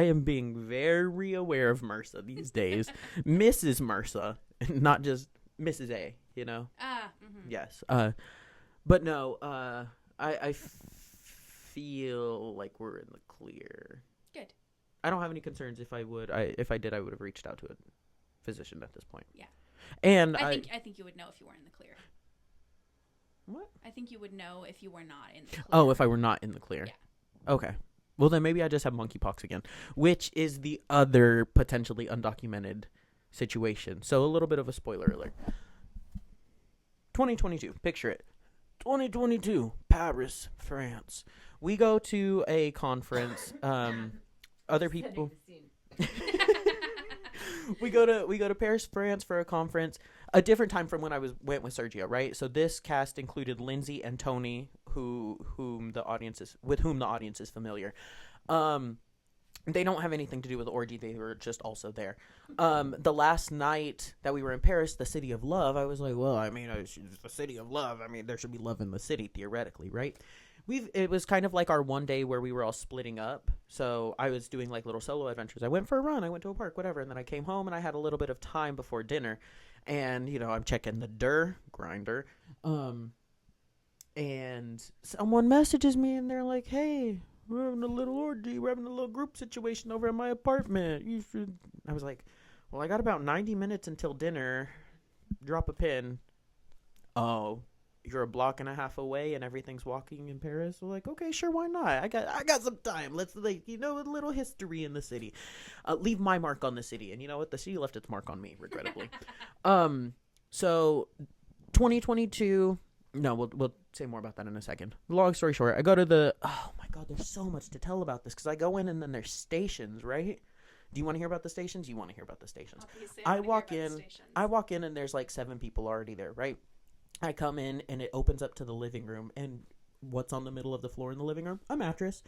Speaker 1: am being very aware of MRSA these days. Mrs. MRSA, not just Mrs. A, you know?
Speaker 2: Mm-hmm.
Speaker 1: Yes. But no, I feel like we're in the clear.
Speaker 2: Good.
Speaker 1: I don't have any concerns. If I did, I would have reached out to a physician at this point.
Speaker 2: Yeah.
Speaker 1: And
Speaker 2: I think you would know if you were in the clear.
Speaker 1: What?
Speaker 2: I think you would know if you were not in the clear.
Speaker 1: Oh, if I were not in the clear.
Speaker 2: Yeah.
Speaker 1: Okay. Well, then maybe I just have monkeypox again, which is the other potentially undocumented situation. So a little bit of a spoiler alert. 2022. Picture it. 2022, Paris, France. We go to a conference. Other people. we go to Paris, France for a conference. A different time from when I went with Sergio, right? So this cast included Lindsay and Tony, with whom the audience is familiar. They don't have anything to do with the orgy. They were just also there. The last night that we were in Paris, the city of love, I was like, well, I mean, it's the city of love. I mean, there should be love in the city, theoretically, right? It was kind of like our one day where we were all splitting up. So I was doing like little solo adventures. I went for a run. I went to a park, whatever. And then I came home and I had a little bit of time before dinner. And, I'm checking the Grindr. And someone messages me and they're like, hey, we're having a little orgy. We're having a little group situation over at my apartment. You should. I was like, well, I got about 90 minutes until dinner. Drop a pin. Oh, you're a block and a half away and everything's walking in Paris. We're like, okay, sure, why not? I got some time. Let's a little history in the city. Leave my mark on the city. And you know what? The city left its mark on me, regrettably. So 2022. No, we'll say more about that in a second. Long story short, I go to oh my God, there's so much to tell about this because I go in and then there's stations, right? Do you want to hear about the stations? You want to hear about the stations?
Speaker 2: Obviously,
Speaker 1: I walk in and there's like 7 people already there, right? I come in and it opens up to the living room, and what's on the middle of the floor in the living room? A mattress.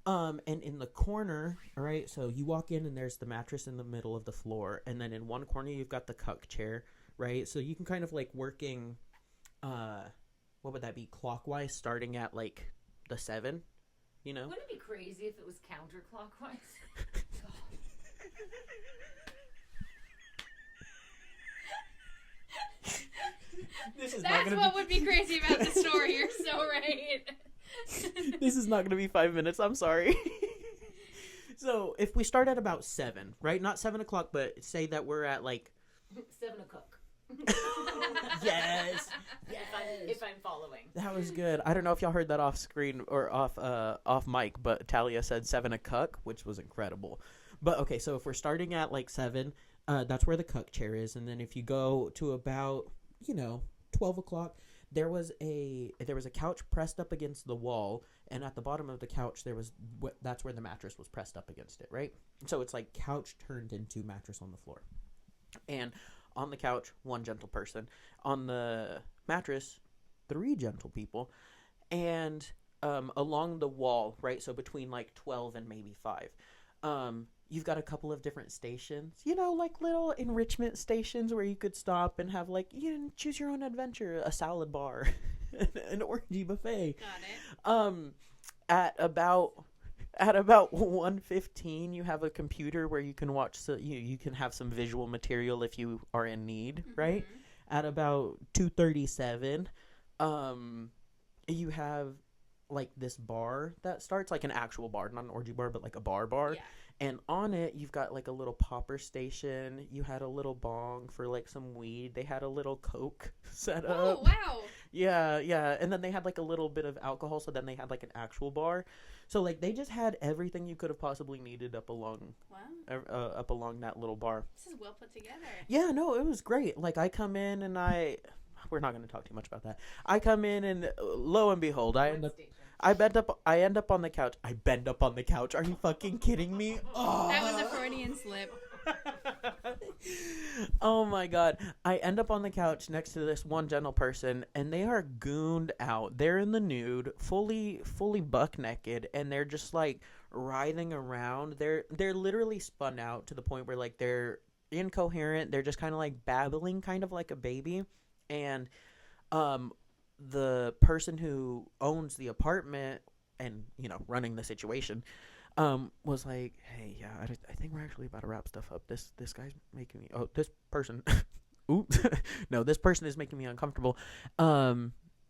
Speaker 1: And in the corner, all right, so you walk in and there's the mattress in the middle of the floor, and then in one corner you've got the cuck chair, right? So you can kind of like working, what would that be, clockwise, starting at like the 7,
Speaker 3: Wouldn't it be crazy if it was counterclockwise?
Speaker 2: That's what would be crazy about the story. You're so right.
Speaker 1: This is not going to be 5 minutes. I'm sorry. So if we start at about 7, right? Not 7 o'clock, but say that we're at like
Speaker 3: 7 o'clock.
Speaker 1: Yes.
Speaker 3: If I'm following.
Speaker 1: That was good. I don't know if y'all heard that off screen or off mic, but Talia said 7 a cuck, which was incredible. But okay, so if we're starting at like 7, that's where the cuck chair is, and then if you go to about 12 o'clock, there was a couch pressed up against the wall, and at the bottom of the couch that's where the mattress was pressed up against it, right? So it's like couch turned into mattress on the floor, and on the couch, 1 gentle person. On the mattress, 3 gentle people. And along the wall, right, so between like 12 and maybe 5, you've got a couple of different stations, like little enrichment stations where you could stop and have like, choose your own adventure, a salad bar, an orgy buffet.
Speaker 2: Got it.
Speaker 1: At about 1:15, you have a computer where you can watch, so you can have some visual material if you are in need, right? At about 2:37, you have like this bar that starts, like an actual bar, not an orgy bar, but like a bar.
Speaker 2: Yeah.
Speaker 1: And on it, you've got like a little popper station. You had a little bong for like some weed. They had a little Coke set up.
Speaker 2: Oh, wow.
Speaker 1: Yeah. And then they had like a little bit of alcohol. So then they had like an actual bar. So like they just had everything you could have possibly needed up along that little bar.
Speaker 2: This is well put together.
Speaker 1: Yeah, no, it was great. Like I come in and we're not going to talk too much about that. I come in and lo and behold, I end up on the couch. I bend up on the couch. Are you fucking kidding me? Oh.
Speaker 2: That was a Freudian slip.
Speaker 1: Oh my God. I end up on the couch next to this 1 gentle person, and they are gooned out. They're in the nude, fully buck naked, and they're just like writhing around. They're literally spun out to the point where like they're incoherent. They're just kind of like babbling, kind of like a baby. And the person who owns the apartment and running the situation was like, hey, yeah, I think we're actually about to wrap stuff up. This guy's making me this person oops no, this person is making me uncomfortable.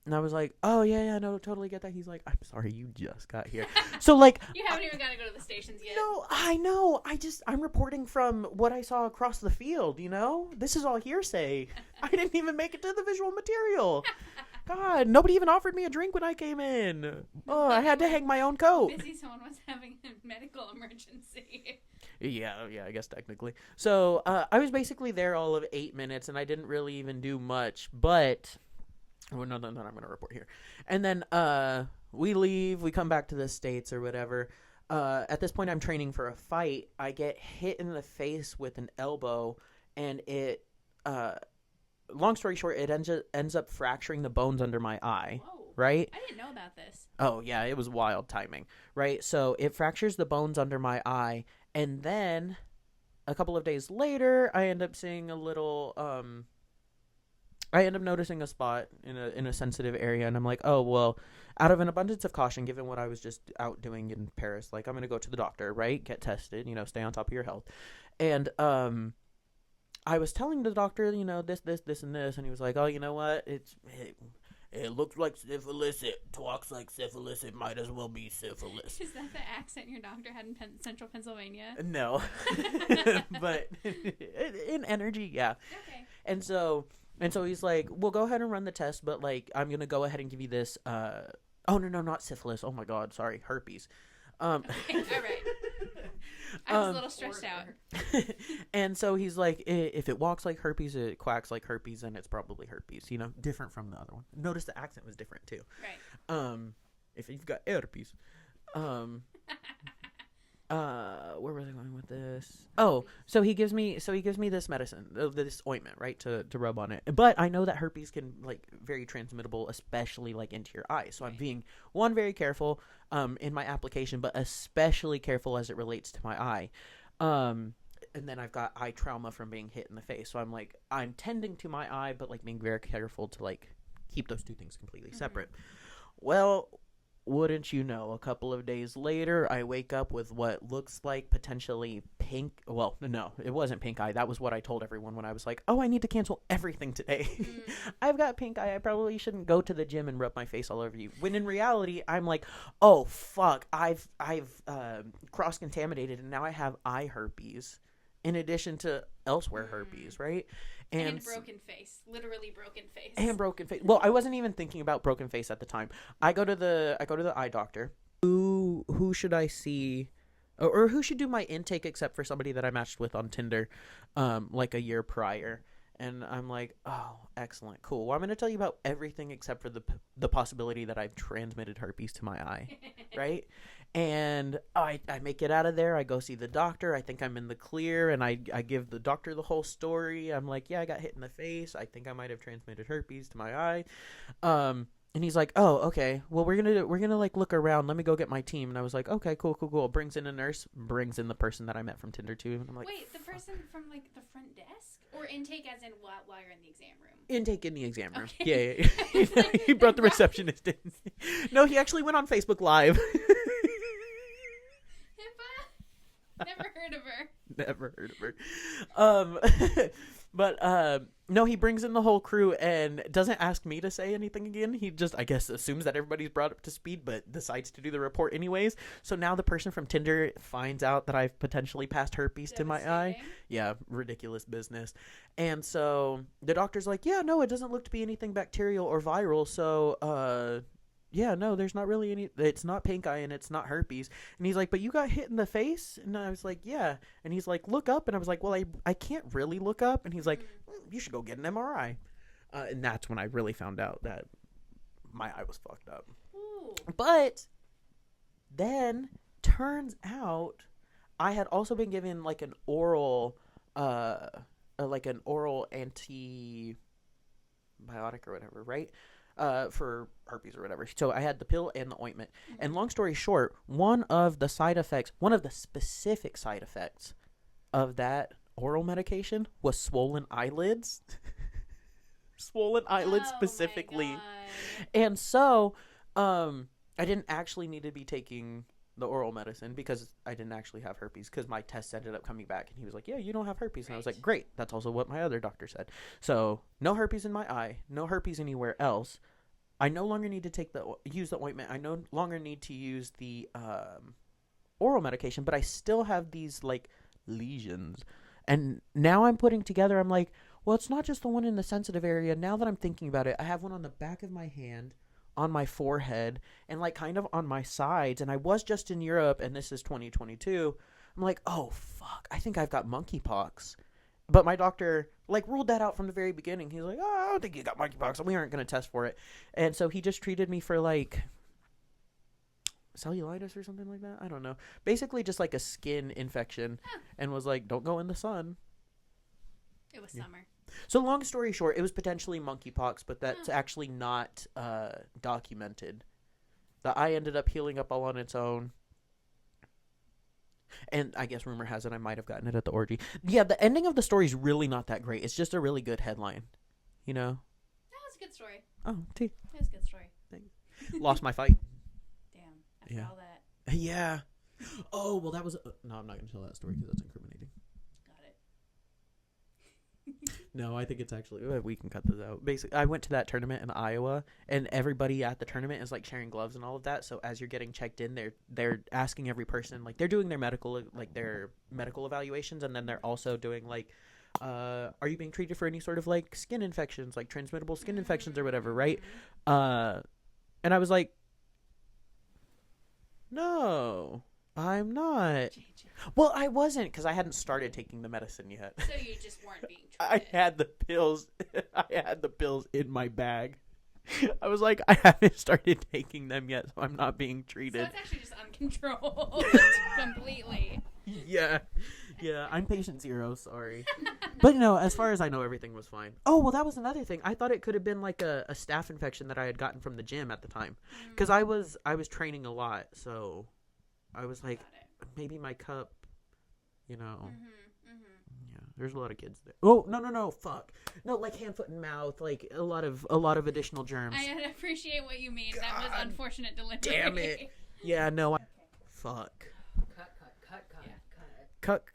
Speaker 1: And I was like, oh yeah, no, totally get that. He's like, I'm sorry, you just got here. So like
Speaker 2: you haven't even got to go to the stations yet.
Speaker 1: No, I know. I'm reporting from what I saw across the field, This is all hearsay. I didn't even make it to the visual material. God, nobody even offered me a drink when I came in. Oh, I had to hang my own coat.
Speaker 2: Busy, someone was having a medical emergency.
Speaker 1: Yeah, I guess technically. So I was basically there all of 8 minutes, and I didn't really even do much, but... Oh, no, I'm going to report here. And then we leave. We come back to the States or whatever. at this point I'm training for a fight. I get hit in the face with an elbow, and it, long story short, it ends up fracturing the bones under my eye.
Speaker 2: Whoa.
Speaker 1: Right?
Speaker 2: I didn't know about this.
Speaker 1: Oh, yeah, it was wild timing, right? So it fractures the bones under my eye, and then a couple of days later, I end up seeing a little, I end up noticing a spot in a sensitive area, and I'm like, oh, well, out of an abundance of caution, given what I was just out doing in Paris, like, I'm going to go to the doctor, right? Get tested, stay on top of your health. And, I was telling the doctor, this, and this, and he was like, oh, you know what? It looks like syphilis. It talks like syphilis. It might as well be syphilis.
Speaker 2: Is that the accent your doctor had in central Pennsylvania?
Speaker 1: No. But in energy, yeah.
Speaker 2: Okay.
Speaker 1: And so he's like, well, go ahead and run the test, but, like, I'm going to go ahead and give you this, oh, no, not syphilis. Oh, my God. Sorry. Herpes.
Speaker 2: Okay, all right. I was a little stressed out.
Speaker 1: And so he's like, if it walks like herpes, it quacks like herpes, and it's probably herpes. Different from the other one. Notice the accent was different too.
Speaker 2: Right.
Speaker 1: If you've got herpes, where was I going with this? Oh, so he gives me this medicine, this ointment, right, to rub on it. But I know that herpes can, like, very transmittable, especially, like, into your eye. So I'm being, one, very careful in my application, but especially careful as it relates to my eye. And then I've got eye trauma from being hit in the face. So I'm, like, I'm tending to my eye, but, like, being very careful to, like, keep those two things completely separate. Well, wouldn't you know, a couple of days later, I wake up with what looks like potentially pink. Well, no, it wasn't pink eye. That was what I told everyone when I was like, oh, I need to cancel everything today. I've got pink eye. I probably shouldn't go to the gym and rub my face all over you. When in reality, I'm like, oh, fuck, I've cross-contaminated, and now I have eye herpes in addition to elsewhere herpes, right?
Speaker 2: And broken face. Literally broken face.
Speaker 1: And broken face. Well, I wasn't even thinking about broken face at the time. I go to the eye doctor. Who should I see, or who should do my intake except for somebody that I matched with on Tinder, like a year prior. And I'm like, oh, excellent, cool. Well, I'm going to tell you about everything except for the possibility that I've transmitted herpes to my eye, right? And I make it out of there. I go see the doctor. I think I'm in the clear, and I give the doctor the whole story. I'm like, yeah, I got hit in the face. I think I might have transmitted herpes to my eye. And he's like, oh, okay. Well, we're gonna like look around. Let me go get my team. And I was like, okay, cool. Brings in a nurse. Brings in the person that I met from Tinder too. And I'm like,
Speaker 2: wait, the person from like the front desk, or intake as in while you're in the exam room?
Speaker 1: Intake in the exam room.
Speaker 2: Okay.
Speaker 1: Yeah. He brought the receptionist in. No, he actually went on Facebook Live.
Speaker 2: Never heard of her.
Speaker 1: Never heard of her. But no, he brings in the whole crew and doesn't ask me to say anything again. He just, I guess, assumes that everybody's brought up to speed, but decides to do the report anyways. So now the person from Tinder finds out that I've potentially passed herpes to my eye. Yeah, ridiculous business. And so the doctor's like, yeah, no, it doesn't look to be anything bacterial or viral. So, yeah, no, there's not really any, it's not pink eye and it's not herpes. And he's like, but you got hit in the face? And I was like, yeah. And he's like, look up. And I was like, well, I can't really look up. And he's like, you should go get an MRI. And that's when I really found out that my eye was fucked up.
Speaker 2: Ooh.
Speaker 1: But then turns out I had also been given like an oral antibiotic or whatever, right? For herpes or whatever. So I had the pill and the ointment. And long story short, one of the specific side effects of that oral medication was swollen eyelids. Swollen eyelids specifically. And so, I didn't actually need to be taking the oral medicine because I didn't actually have herpes, because my tests ended up coming back and he was like, yeah, you don't have herpes. And I was like, great. That's also what my other doctor said. So no herpes in my eye, no herpes anywhere else. I no longer need to use the ointment. I no longer need to use the oral medication, but I still have these like lesions. And now I'm putting together, I'm like, well, it's not just the one in the sensitive area. Now that I'm thinking about it, I have one on the back of my hand, on my forehead, and like kind of on my sides. And I was just in Europe, and this is 2022. I'm like, oh fuck, I think I've got monkeypox. But my doctor like ruled that out from the very beginning. He's like, oh, I don't think you got monkeypox, and we aren't going to test for it. And so he just treated me for like cellulitis or something like that. I don't know. Basically, just like a skin infection, and was like, "Don't go in the sun."
Speaker 2: It was summer.
Speaker 1: So long story short, it was potentially monkeypox, but that's actually not documented. The eye ended up healing up all on its own. And I guess rumor has it I might have gotten it at the orgy. Yeah, the ending of the story is really not that great. It's just a really good headline. You know?
Speaker 2: That was a good story.
Speaker 1: Oh, T.
Speaker 2: That was a good story.
Speaker 1: Lost my fight.
Speaker 2: Damn. After all that.
Speaker 1: Yeah. Oh, well, that was... no, I'm not going to tell that story because that's incriminating.
Speaker 2: Got it.
Speaker 1: No, I think it's actually... we can cut this out. Basically, I went to that tournament in Iowa, and everybody at the tournament is, like, sharing gloves and all of that. So as you're getting checked in, they're asking every person... Like, they're doing their medical evaluations, and then they're also doing, like... are you being treated for any sort of, like, skin infections, like transmittable skin infections or whatever, right? And I was like... No, I'm not. Well, I wasn't, because I hadn't started taking the medicine yet.
Speaker 2: So you just weren't being treated.
Speaker 1: I had the pills. I had the pills in my bag. I was like, I haven't started taking them yet, so I'm not being treated.
Speaker 2: So it's actually just uncontrolled completely.
Speaker 1: Yeah, I'm patient zero, sorry. But, as far as I know, everything was fine. Oh, well, that was another thing. I thought it could have been like a staph infection that I had gotten from the gym at the time. Because I was training a lot, so I was like, maybe my cup, Yeah, there's a lot of kids there. Oh, no, fuck. No, like hand, foot, and mouth, like a lot of additional germs.
Speaker 2: I appreciate what you mean. God, that was unfortunate delivery.
Speaker 1: Damn it. Yeah, no, fuck. Cut.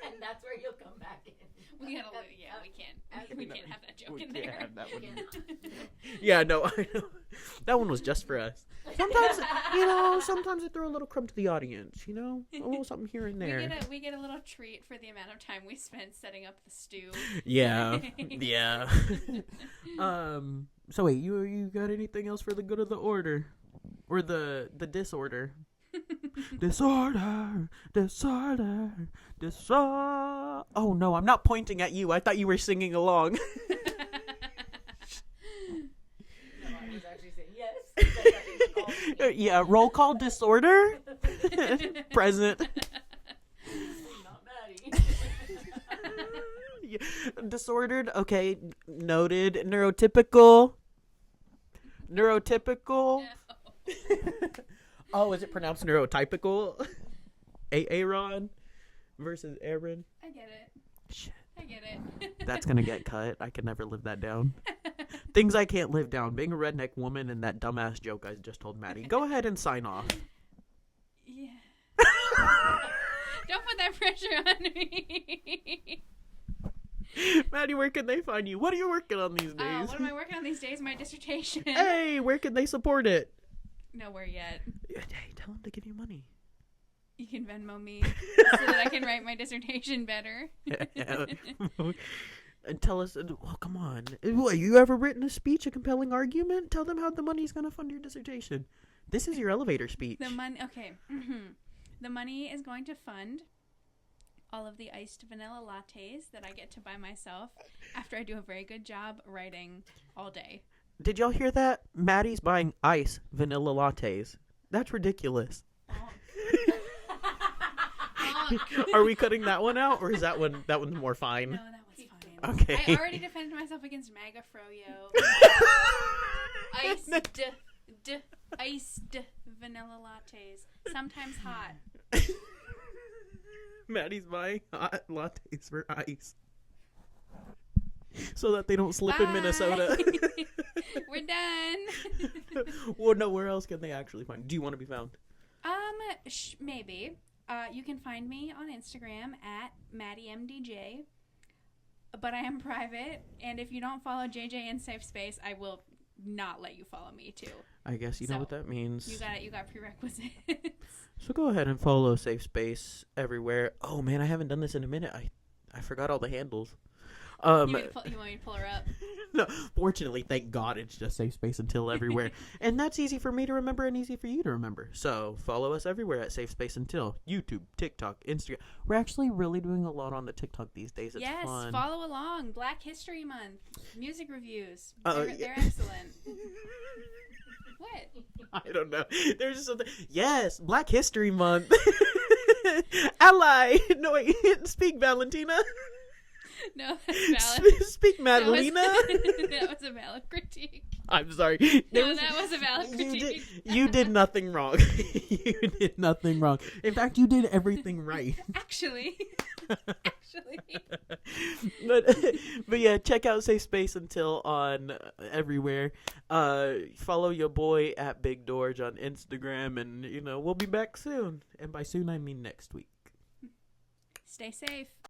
Speaker 3: And that's where you'll come back in.
Speaker 2: We can't have that joke in there.
Speaker 1: Have that one. Yeah, no, I know. That one was just for us. Sometimes, sometimes I throw a little crumb to the audience, a little something here and there.
Speaker 2: We get a little treat for the amount of time we spent setting up the stew.
Speaker 1: Yeah. So wait, you got anything else for the good of the order? Or the disorder? Disorder. Oh no, I'm not pointing at you. I thought you were singing along.
Speaker 3: No, I was actually saying yes.
Speaker 1: Yeah, roll call disorder. Present.
Speaker 3: Not Maddy.
Speaker 1: Yeah. Disordered. Okay, noted. Neurotypical.
Speaker 2: No.
Speaker 1: Oh, is it pronounced neurotypical? Aaron versus Aaron.
Speaker 2: I get it.
Speaker 1: Shit.
Speaker 2: I get it.
Speaker 1: That's gonna get cut. I can never live that down. Things I can't live down. Being a redneck woman and that dumbass joke I just told Maddy. Go ahead and sign off.
Speaker 2: Yeah. Don't put that pressure on me.
Speaker 1: Maddy, where can they find you? What are you working on these days?
Speaker 2: What am I working on these days? My dissertation.
Speaker 1: Hey, where can they support it?
Speaker 2: Nowhere yet.
Speaker 1: Hey, tell them to give you money.
Speaker 2: You can Venmo me so that I can write my dissertation better.
Speaker 1: And tell us, well, come on. What, you ever written a speech, a compelling argument? Tell them how the money's going to fund your dissertation. This is your elevator speech.
Speaker 2: The money, okay. The money is going to fund all of the iced vanilla lattes that I get to buy myself after I do a very good job writing all day.
Speaker 1: Did y'all hear that? Maddie's buying ice vanilla lattes. That's ridiculous. Are we cutting that one out, or is that one's more fine?
Speaker 2: No, that one's fine.
Speaker 1: Okay.
Speaker 2: I already defended myself against MAGA Froyo. Iced vanilla lattes, sometimes hot.
Speaker 1: Maddie's buying hot lattes for ice, so that they don't slip in Minnesota.
Speaker 2: We're done.
Speaker 1: Well, no, where else can they actually find? Do you want to be found?
Speaker 2: Maybe. You can find me on Instagram at MaddyMDJ, but I am private, and if you don't follow JJ in Safe Space, I will not let you follow me too.
Speaker 1: I guess you know what that means.
Speaker 2: You got prerequisites.
Speaker 1: So go ahead and follow Safe Space everywhere. Oh man, I haven't done this in a minute. I forgot all the handles.
Speaker 2: You want me to pull her up?
Speaker 1: No, fortunately, thank God, it's just Safe Space Until everywhere. And that's easy for me to remember and easy for you to remember. So follow us everywhere at Safe Space Until. YouTube, TikTok, Instagram. We're actually really doing a lot on the TikTok these days. It's
Speaker 2: yes,
Speaker 1: fun.
Speaker 2: follow along. Black History Month. Music reviews.
Speaker 1: Oh,
Speaker 2: They're,
Speaker 1: yeah.
Speaker 2: they're excellent. What?
Speaker 1: I don't know. There's just something. Yes, Black History Month. Ally. No, wait. Speak, Valentina.
Speaker 2: No, that's valid.
Speaker 1: Speak, Madalena.
Speaker 2: That was a valid critique.
Speaker 1: I'm sorry.
Speaker 2: That was a valid critique.
Speaker 1: You did nothing wrong. You did nothing wrong. In fact, you did everything right.
Speaker 2: Actually.
Speaker 1: But yeah, check out Safe Space Until on everywhere. Follow your boy at Big Dorge on Instagram, and we'll be back soon. And by soon I mean next week.
Speaker 2: Stay safe.